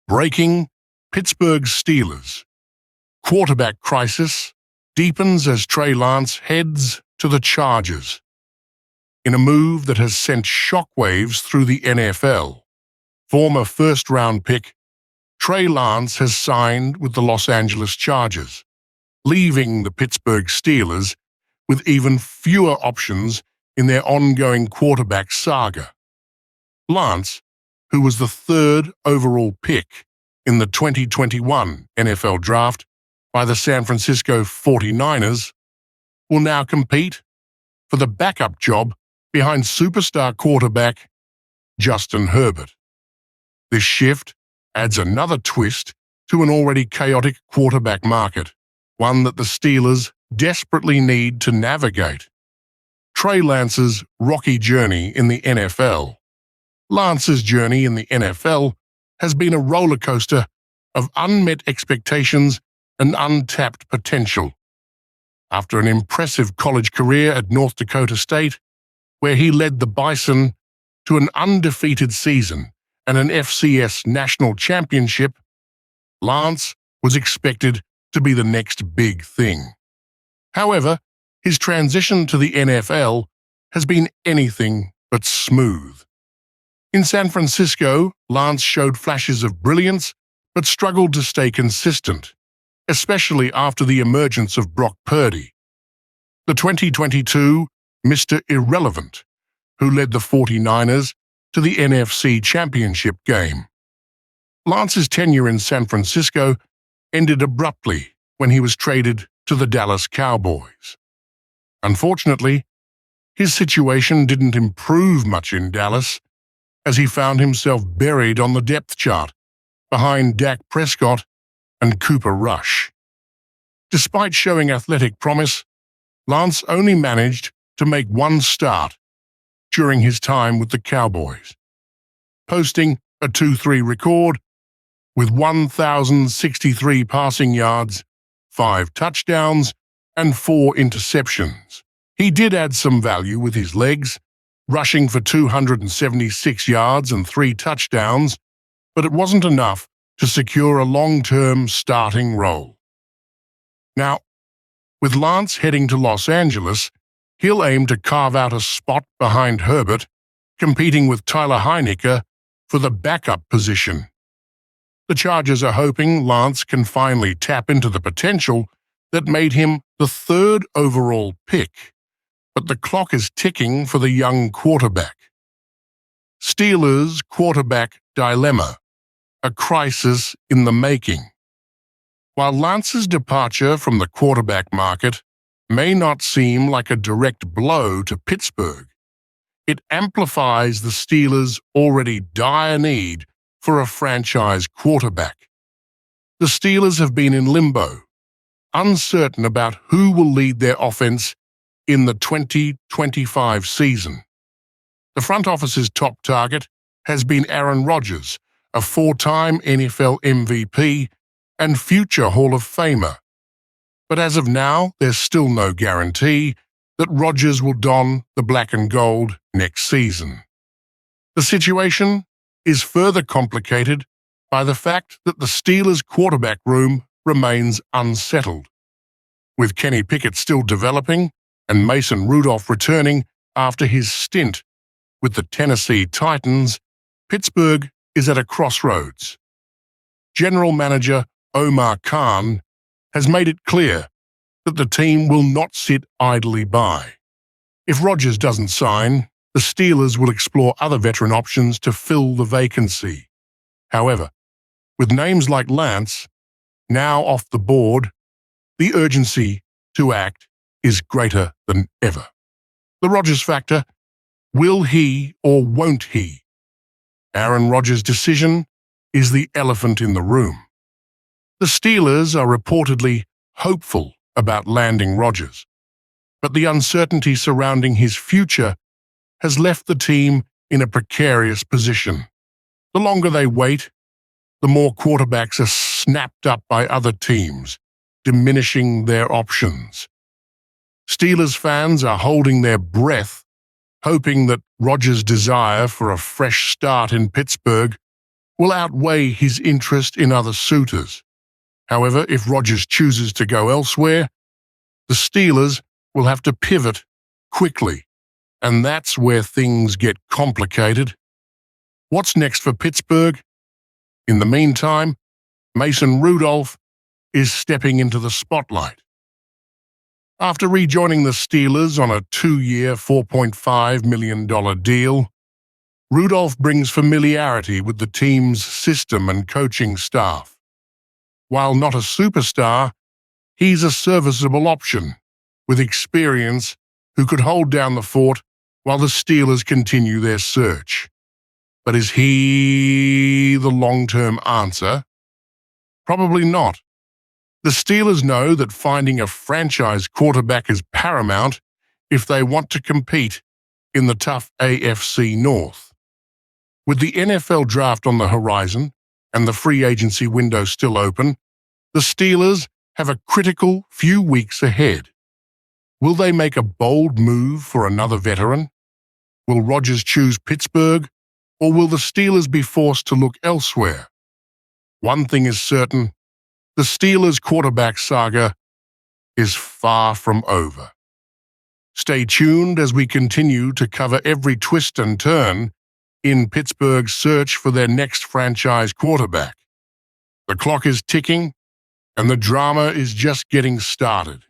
Breaking Pittsburgh Steelers. Quarterback crisis deepens as Trey Lance heads to the Chargers. In a move that has sent shockwaves through the NFL, former first-round pick Trey Lance has signed with the Los Angeles Chargers, leaving the Pittsburgh Steelers with even fewer options in their ongoing quarterback saga. Lance, who was the third overall pick in the 2021 NFL Draft by the San Francisco 49ers, will now compete for the backup job behind superstar quarterback Justin Herbert. This shift adds another twist to an already chaotic quarterback market, one that the Steelers desperately need to navigate. Trey Lance's rocky journey in the NFL. Lance's journey in the NFL has been a roller coaster of unmet expectations and untapped potential. After an impressive college career at North Dakota State, where he led the Bison to an undefeated season and an FCS national championship, Lance was expected to be the next big thing. However, his transition to the NFL has been anything but smooth. In San Francisco, Lance showed flashes of brilliance but struggled to stay consistent, especially after the emergence of Brock Purdy, the 2022 Mr. Irrelevant, who led the 49ers to the NFC Championship game. Lance's tenure in San Francisco ended abruptly when he was traded to the Dallas Cowboys. Unfortunately, his situation didn't improve much in Dallas, as he found himself buried on the depth chart behind Dak Prescott and Cooper Rush. Despite showing athletic promise, Lance only managed to make one start during his time with the Cowboys, posting a 2-3 record with 1,063 passing yards, 5 touchdowns, and 4 interceptions. He did add some value with his legs, rushing for 276 yards and 3 touchdowns, but it wasn't enough to secure a long-term starting role. Now, with Lance heading to Los Angeles, he'll aim to carve out a spot behind Herbert, competing with Tyler Heinicke for the backup position. The Chargers are hoping Lance can finally tap into the potential that made him the third overall pick, but the clock is ticking for the young quarterback. Steelers quarterback dilemma, a crisis in the making. While Lance's departure from the quarterback market may not seem like a direct blow to Pittsburgh, it amplifies the Steelers' already dire need for a franchise quarterback. The Steelers have been in limbo, uncertain about who will lead their offense in the 2025 season. The front office's top target has been Aaron Rodgers, a 4-time NFL MVP and future Hall of Famer. But as of now, there's still no guarantee that Rodgers will don the black and gold next season. The situation is further complicated by the fact that the Steelers' quarterback room remains unsettled. With Kenny Pickett still developing and Mason Rudolph returning after his stint with the Tennessee Titans, Pittsburgh is at a crossroads. General Manager Omar Khan has made it clear that the team will not sit idly by. If Rodgers doesn't sign, the Steelers will explore other veteran options to fill the vacancy. However, with names like Lance now off the board, the urgency to act is greater than ever. The Rodgers factor: will he or won't he? Aaron Rodgers' decision is the elephant in the room. The Steelers are reportedly hopeful about landing Rodgers, but the uncertainty surrounding his future has left the team in a precarious position. The longer they wait, the more quarterbacks are snapped up by other teams, diminishing their options. Steelers fans are holding their breath, hoping that Rodgers' desire for a fresh start in Pittsburgh will outweigh his interest in other suitors. However, if Rodgers chooses to go elsewhere, the Steelers will have to pivot quickly, and that's where things get complicated. What's next for Pittsburgh? In the meantime, Mason Rudolph is stepping into the spotlight. After rejoining the Steelers on a 2-year, $4.5 million deal, Rudolph brings familiarity with the team's system and coaching staff. While not a superstar, he's a serviceable option with experience who could hold down the fort while the Steelers continue their search. But is he the long-term answer? Probably not. The Steelers know that finding a franchise quarterback is paramount if they want to compete in the tough AFC North. With the NFL draft on the horizon and the free agency window still open, the Steelers have a critical few weeks ahead. Will they make a bold move for another veteran? Will Rodgers choose Pittsburgh, or will the Steelers be forced to look elsewhere? One thing is certain, the Steelers' quarterback saga is far from over. Stay tuned as we continue to cover every twist and turn in Pittsburgh's search for their next franchise quarterback. The clock is ticking, and the drama is just getting started.